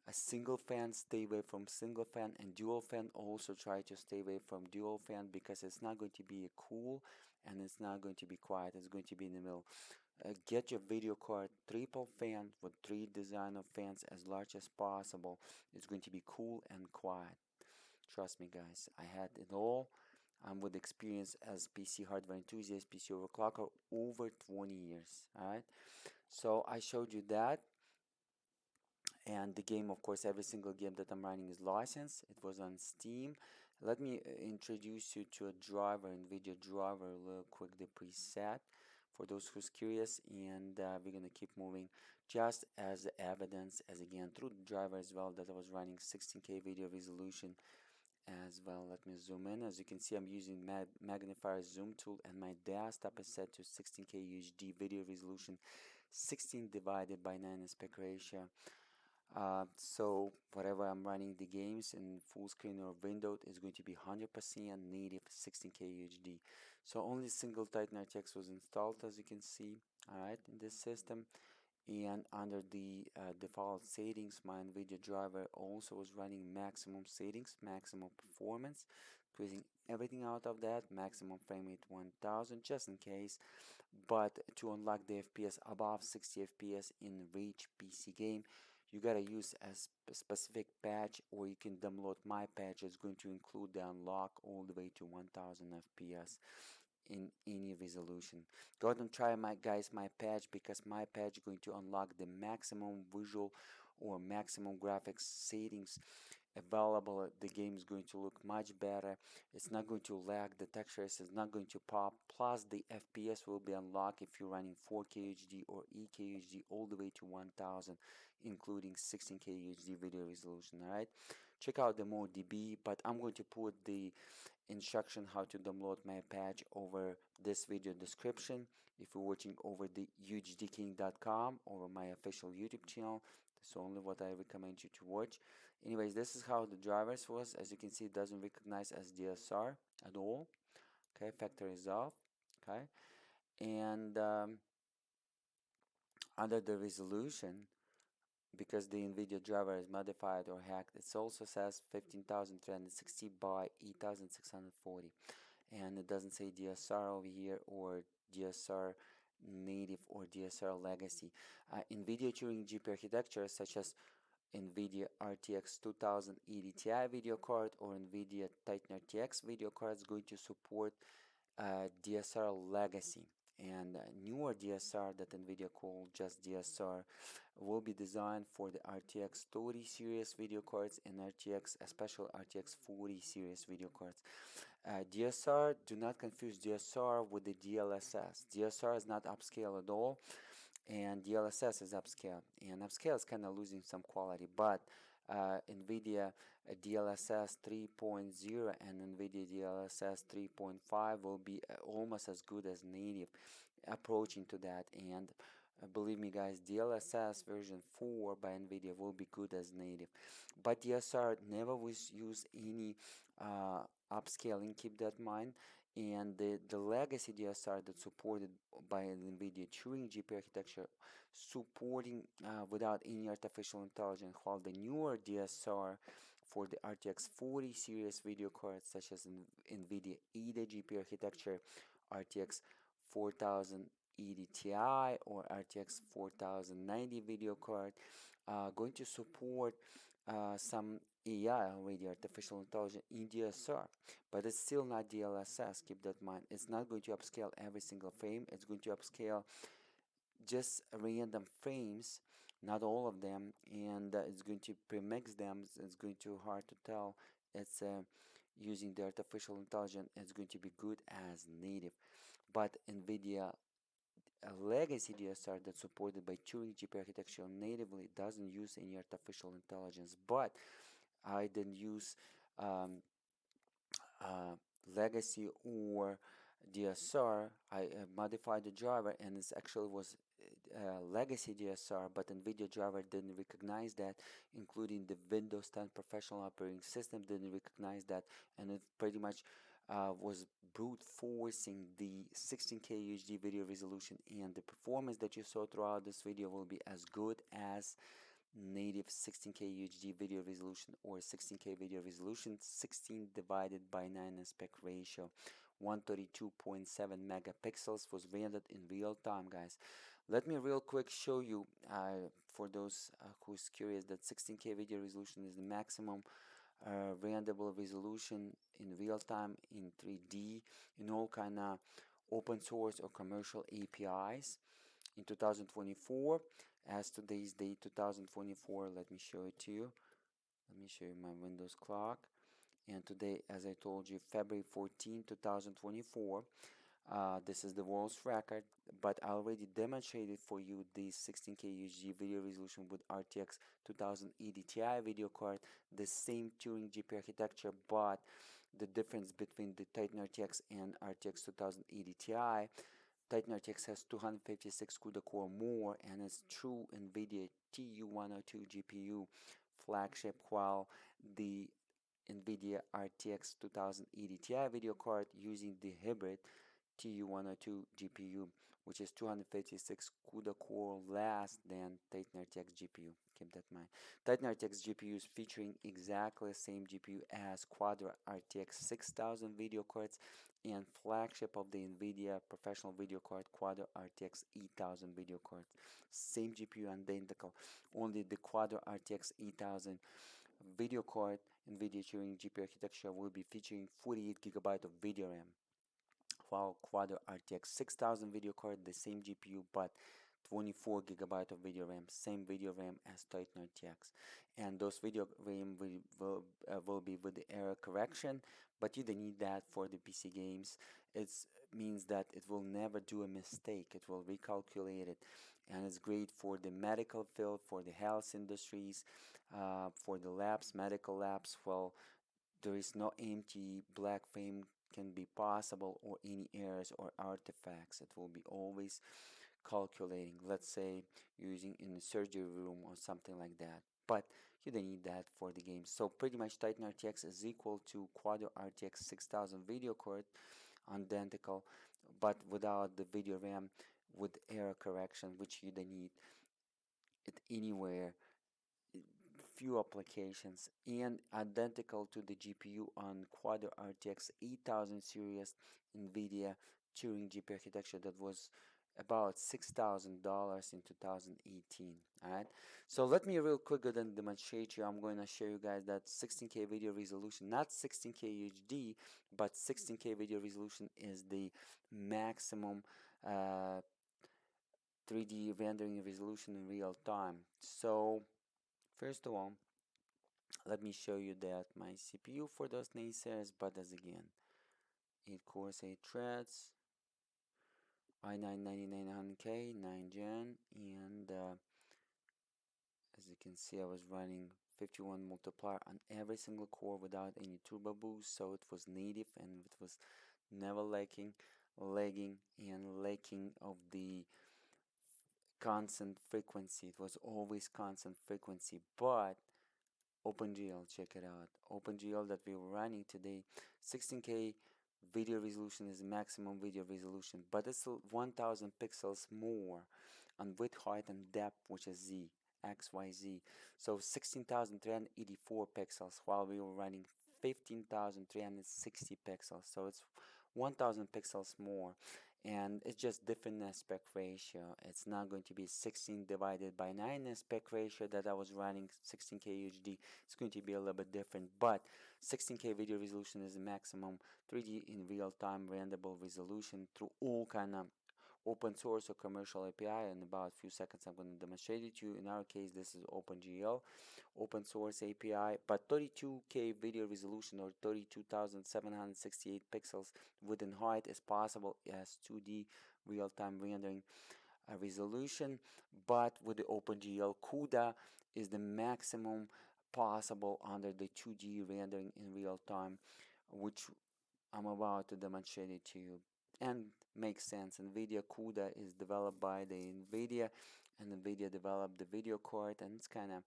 a single fan, stay away from single fan, and dual fan, also try to stay away from dual fan, because it's not going to be cool and it's not going to be quiet. It's going to be in the middle. Get your video card triple fan with 3 design of fans as large as possible. It's going to be cool and quiet. Trust me, guys, I had it all. I'm with experience as PC hardware enthusiast, PC overclocker, over 20 years. All right, so I showed you that. And the game, of course, every single game that I'm running is licensed. It was on Steam. Let me introduce you to a driver, Nvidia driver, real quick, the preset, for those who's curious. And we're gonna keep moving, just as evidence, as again through the driver as well, that I was running 16K video resolution as well. Let me zoom in. As you can see, I'm using magnifier zoom tool, and my desktop is set to 16K UHD video resolution, 16 divided by 9 aspect ratio. So whatever I'm running the games in full screen or windowed is going to be 100% native 16K UHD. So only single Titan RTX was installed, as you can see, all right, in this system. And under the default settings, my Nvidia driver also was running maximum settings, maximum performance, squeezing everything out of that, maximum frame rate 1000 just in case. But to unlock the FPS above 60 FPS in rich PC game, you gotta use a specific patch, or you can download my patch. It's going to include the unlock all the way to 1000 FPS in any resolution. Go ahead and try my patch, because my patch is going to unlock the maximum visual or maximum graphics settings available. The game is going to look much better. It's not going to lag, the textures is not going to pop, plus the FPS will be unlocked if you're running 4K HD or EK HD all the way to 1000, including 16K HD video resolution. All right, check out the MoDB, but I'm going to put the instruction how to download my patch over this video description. If you're watching over the UHDking.com or my official YouTube channel, that's only what I recommend you to watch. Anyways, this is how the drivers was. As you can see, it doesn't recognize as DSR at all. Okay, factory is off. Okay, and under the resolution, because the Nvidia driver is modified or hacked, it also says 15360 by 8640, and it doesn't say DSR over here, or DSR native or DSR legacy. Nvidia Turing GPU architecture, such as Nvidia RTX 2080 Ti video card or Nvidia Titan RTX video card, is going to support DSR legacy. And newer DSR that Nvidia called just DSR will be designed for the RTX 30 series video cards and special RTX 40 series video cards. DSR, do not confuse DSR with the DLSS. DSR is not upscale at all, and DLSS is upscale, and upscale is kind of losing some quality. But Nvidia DLSS 3.0 and Nvidia DLSS 3.5 will be almost as good as native, approaching to that. And believe me, guys, DLSS version 4 by Nvidia will be good as native. But DSR never was use any upscaling, keep that in mind. And the legacy DSR that's supported by Nvidia Turing GPU architecture, supporting without any artificial intelligence, while the newer DSR for the RTX 40 series video cards, such as Nvidia AIDA GPU architecture, RTX 4080 Ti or RTX 4090 video card, going to support some AI already, artificial intelligence in DSR, but it's still not DLSS. Keep that in mind. It's not going to upscale every single frame. It's going to upscale just random frames, not all of them, and it's going to premix them. It's going to hard to tell. It's using the artificial intelligence. It's going to be good as native, but Nvidia a legacy DSR that's supported by Turing GPU architecture natively doesn't use any artificial intelligence. But I didn't use legacy or DSR. I modified the driver, and it actually was legacy DSR, but Nvidia driver didn't recognize that, including the Windows 10 professional operating system didn't recognize that, and it pretty much was brute forcing the 16K UHD video resolution, and the performance that you saw throughout this video will be as good as native 16K UHD video resolution or 16K video resolution, 16 divided by 9 aspect ratio, 132.7 megapixels, was rendered in real time, guys. Let me real quick show you, for those who's curious, that 16K video resolution is the maximum renderable resolution in real time in 3D in all kind of open source or commercial APIs in 2024. As today's date 2024, let me show it to you. Let me show you my Windows clock. And today, as I told you, February 14, 2024, this is the world's record, but I already demonstrated for you the 16K UHD video resolution with RTX 2080 Ti video card, the same Turing GPU architecture, but the difference between the Titan RTX and RTX 2080 Ti, Titan RTX has 256 CUDA core more and is true Nvidia TU102 GPU flagship, while the Nvidia RTX 2080 Ti video card using the hybrid TU102 GPU, which is 256 CUDA core less than Titan RTX GPU. Keep that in mind. Titan RTX GPU is featuring exactly the same GPU as Quadro RTX 6000 video cards and flagship of the Nvidia professional video card Quadro RTX 8000 video cards. Same GPU, identical. Only the Quadro RTX 8000 video card Nvidia Turing GPU architecture will be featuring 48 GB of video RAM, while Quadro RTX 6000 video card, the same GPU but 24 GB of video RAM, same video RAM as Titan RTX. And those video RAM will be with the error correction, but you don't need that for the PC games. It means that it will never do a mistake, it will recalculate it, and it's great for the medical field, for the health industries, for the labs, medical labs. Well, there is no empty black frame can be possible, or any errors or artifacts. It will be always calculating, let's say using in the surgery room or something like that, but you don't need that for the game. So pretty much Titan RTX is equal to Quadro RTX 6000 video card, identical, but without the video RAM with error correction, which you don't need it anywhere, few applications, and identical to the GPU on Quadro RTX 8000 series Nvidia Turing GPU architecture that was about $6,000 in 2018. Alright, so let me real quick go and demonstrate you. I'm going to show you guys that 16K video resolution, not 16K UHD, but 16K video resolution is the maximum 3D rendering resolution in real time. So first of all, let me show you that my CPU for those naysayers, but as again, 8 cores, 8 threads, i9-9900K, 9 gen, and as you can see, I was running 51 multiplier on every single core without any turbo boost, so it was native and it was never lagging and lacking of the constant frequency. It was always constant frequency. But OpenGL, check it out. OpenGL that we were running today, 16K video resolution is maximum video resolution, but it's 1000 pixels more on width, height, and depth, which is Z, XYZ. So 16,384 pixels, while we were running 15,360 pixels. So it's 1000 pixels more, and it's just different aspect ratio. It's not going to be 16 divided by 9 aspect ratio that I was running 16K UHD. It's going to be a little bit different, but 16K video resolution is the maximum 3D in real time renderable resolution through all kind of open source or commercial API. In about a few seconds I'm going to demonstrate it to you. In our case, this is OpenGL, open source API, but 32K video resolution or 32,768 pixels within height is possible as 2D real-time rendering resolution, but with the OpenGL CUDA is the maximum possible under the 2D rendering in real time, which I'm about to demonstrate it to you. And makes sense. Nvidia CUDA is developed by the Nvidia, and Nvidia developed the video card, and it's kind of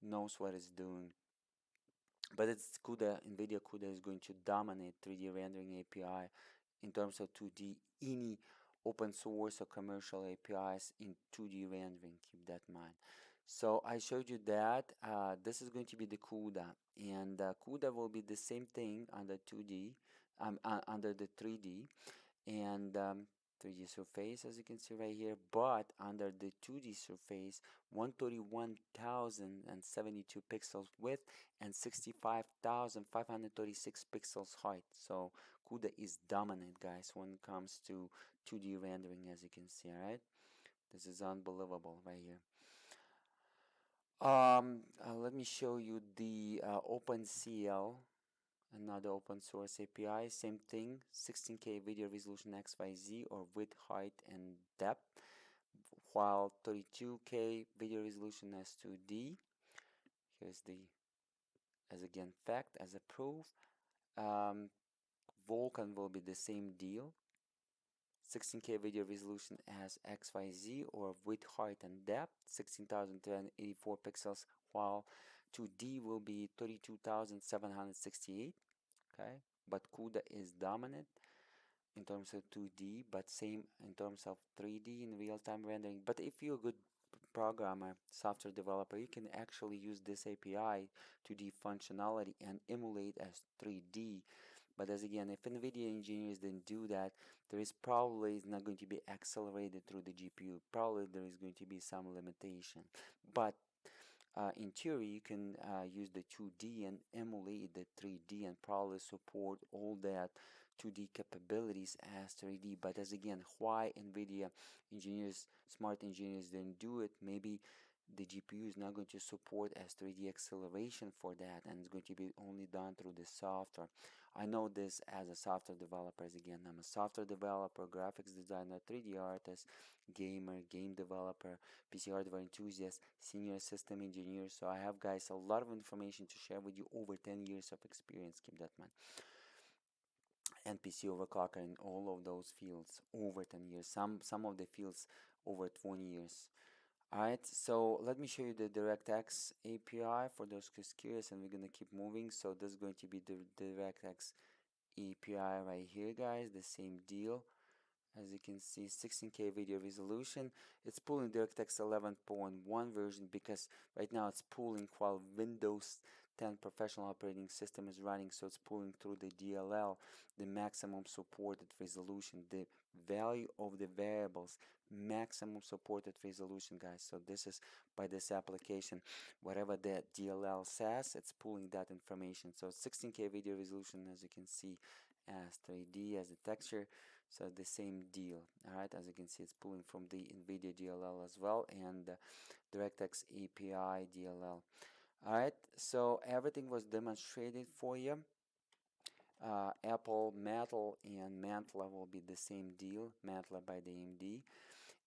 knows what it's doing. But it's CUDA, Nvidia CUDA is going to dominate 3D rendering API in terms of 2D, any open source or commercial APIs in 2D rendering. Keep that in mind. So I showed you that this is going to be the CUDA, and CUDA will be the same thing under 2D, under the 3D, and 3D surface, as you can see right here, but under the 2D surface, 131,072 pixels width and 65,536 pixels height. So CUDA is dominant, guys, when it comes to 2D rendering, as you can see. All right, this is unbelievable right here. Let me show you the OpenCL, another open source API. Same thing, 16K video resolution XYZ or width, height, and depth, while 32K video resolution S2D. Here's the, as again, fact, as a proof. Vulkan will be the same deal. 16K video resolution as XYZ or width, height, and depth, 16,384 pixels, while 2D will be 32,768. Okay, but CUDA is dominant in terms of 2D, but same in terms of 3D in real-time rendering. But if you're a good programmer, software developer, you can actually use this API 2D functionality and emulate as 3D. But as again, if NVIDIA engineers didn't do that, there is probably not going to be accelerated through the GPU. Probably there is going to be some limitation. But in theory, you can use the 2D and emulate the 3D and probably support all that 2D capabilities as 3D. But as again, why NVIDIA engineers, smart engineers didn't do it? Maybe the GPU is not going to support as 3D acceleration for that, and it's going to be only done through the software. I know this as a software developer. As again, I'm a software developer, graphics designer, 3D artist, gamer, game developer, PC hardware enthusiast, senior system engineer. So I have, guys, a lot of information to share with you. Over 10 years of experience, keep that man. And PC overclocker in all of those fields, over 10 years. Some of the fields over 20 years. Alright, so let me show you the DirectX API for those who's curious, and we're gonna keep moving. So this is going to be the DirectX API right here, guys. The same deal. As you can see, 16K video resolution. It's pulling DirectX 11.1 version because right now it's pulling while Windows 10 professional operating system is running, so it's pulling through the DLL, the maximum supported resolution, the value of the variables, maximum supported resolution, guys. So this is by this application, whatever the DLL says, it's pulling that information. So 16K video resolution, as you can see, as 3D as a texture. So the same deal. All right, as you can see, it's pulling from the Nvidia DLL as well, and DirectX API DLL. All right, so everything was demonstrated for you. Apple Metal and Mantla will be the same deal. Mantla by the AMD.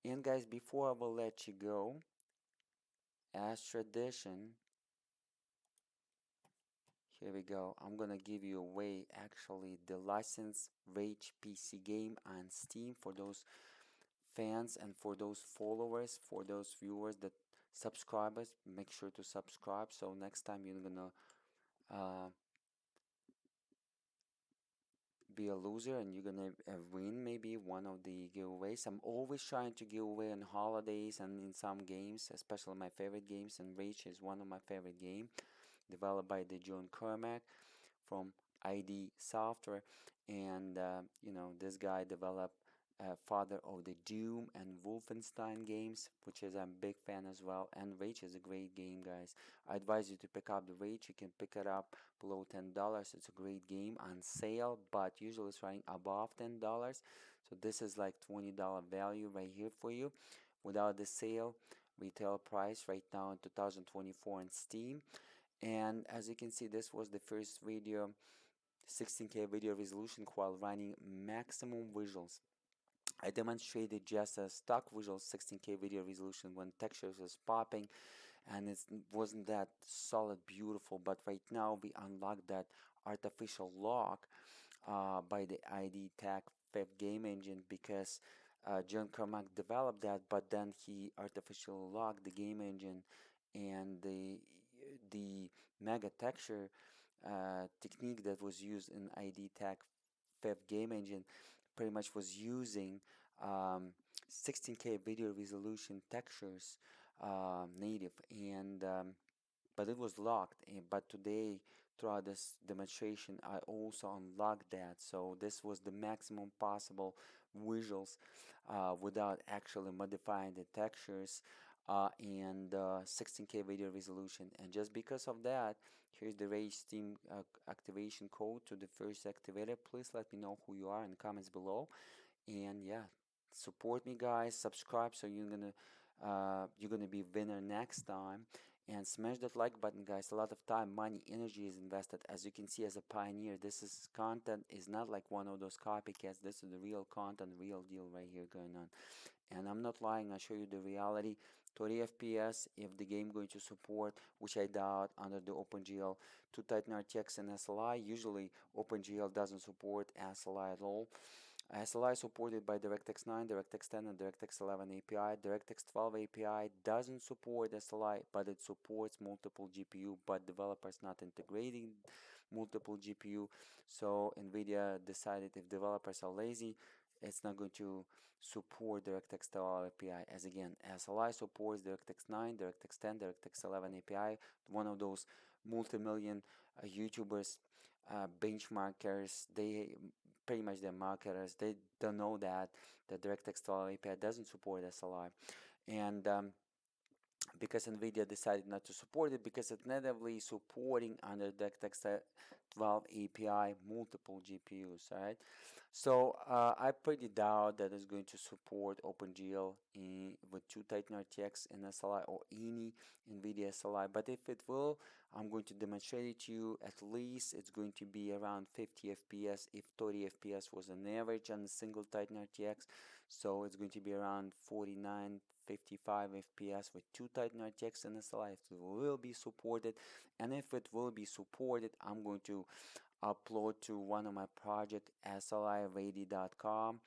And guys, before I will let you go, as tradition, here we go. I'm gonna give you away actually the licensed Rage PC game on Steam for those fans and for those followers, for those viewers, that subscribers. Make sure to subscribe, so next time you're gonna be a loser and you're gonna win maybe one of the giveaways. I'm always trying to give away on holidays and in some games, especially my favorite games, and Rage is one of my favorite game, developed by the John Carmack from ID Software. And you know, this guy developed father of the Doom and Wolfenstein games, which is I'm a big fan as well. And Rage is a great game, guys. I advise you to pick up the Rage. You can pick it up below $10. It's a great game on sale, but usually it's running above $10. So this is like $20 value right here for you without the sale. Retail price right now in 2024 on Steam. And as you can see, this was the first video, 16K video resolution while running maximum visuals. I demonstrated just a stock visual 16K video resolution when textures was popping and it wasn't that solid beautiful, but right now we unlocked that artificial lock by the ID Tech 5th game engine, because John Carmack developed that, but then he artificially locked the game engine, and the MegaTexture technique that was used in ID Tech 5th game engine pretty much was using 16K video resolution textures native, and but it was locked. But today, throughout this demonstration, I also unlocked that. So this was the maximum possible visuals without actually modifying the textures and 16K video resolution. And just because of that, here's the Rage Steam activation code to the first activator. Please let me know who you are in the comments below. And yeah, support me, guys. Subscribe so you're gonna be winner next time. And smash that like button, guys. A lot of time, money, energy is invested. As you can see, as a pioneer, this is content is not like one of those copycats. This is the real content, real deal right here going on. And I'm not lying, I'll show you the reality. 30 FPS if the game going to support, which I doubt under the OpenGL. 2 Titan RTX and SLI. Usually OpenGL doesn't support SLI at all. SLI supported by DirectX 9, DirectX 10, and DirectX 11 API. DirectX 12 API doesn't support SLI, but it supports multiple GPU, but developers not integrating multiple GPU. So Nvidia decided if developers are lazy, it's not going to support DirectX 12 API. As again, SLI supports DirectX 9, DirectX 10, DirectX 11 API. One of those multi-million YouTubers, benchmarkers, they pretty much they're marketers. They don't know that the DirectX 12 API doesn't support SLI, and because Nvidia decided not to support it, because it's natively supporting under DirectX 12 API multiple GPUs, right? So I pretty doubt that it's going to support OpenGL with 2 Titan RTX and SLI or any Nvidia SLI. But if it will, I'm going to demonstrate it to you. At least it's going to be around 50 FPS if 30 FPS was an average on a single Titan RTX. So it's going to be around 49, 55 FPS with 2 Titan RTX and SLI. If it will be supported, and if it will be supported, I'm going to upload to one of my project, sliready.com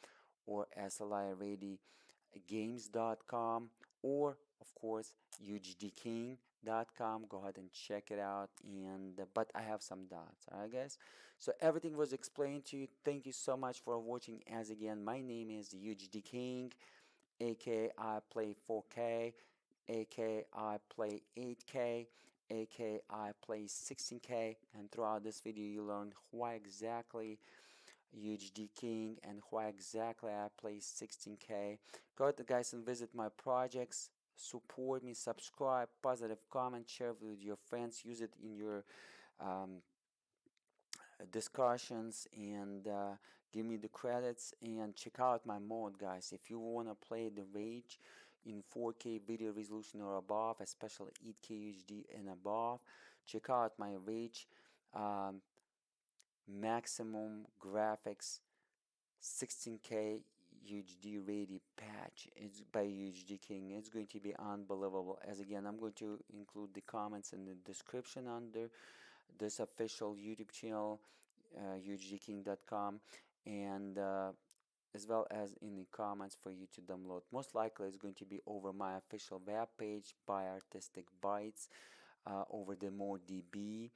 or slireadygames.com, or of course ugdking.com. Go ahead and check it out. And but I have some dots. Alright, guys, so everything was explained to you. Thank you so much for watching. As again, my name is UGDking, aka I play 4K, aka I play 8K, aka I play 16K. And throughout this video you learned why exactly UHD King and why exactly I play 16K. Go ahead, guys, and visit my projects. Support me, subscribe, positive comment, share with your friends, use it in your discussions, and give me the credits. And check out my mod, guys. If you want to play the Rage in 4K video resolution or above, especially 8K UHD and above, check out my Rage maximum graphics 16K UHD ready patch. It's by UHD King. It's going to be unbelievable. As again, I'm going to include the comments in the description under this official YouTube channel, UHDking.com, and as well as in the comments for you to download. Most likely it's going to be over my official web page by Artistic Bytes, over the MoDB.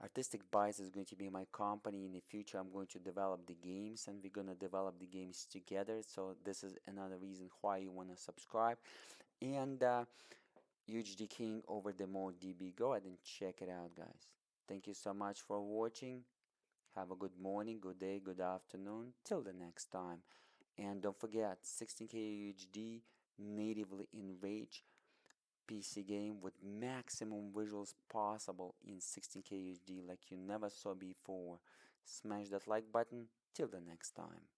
Artistic Bytes is going to be my company. In the future I'm going to develop the games, and we're going to develop the games together. So this is another reason why you want to subscribe. And UHD King over the MoDB. Go ahead and check it out, guys. Thank you so much for watching. Have a good morning, good day, good afternoon. Till the next time. And don't forget, 16K UHD natively in Rage PC game with maximum visuals possible in 16K UHD like you never saw before. Smash that like button. Till the next time.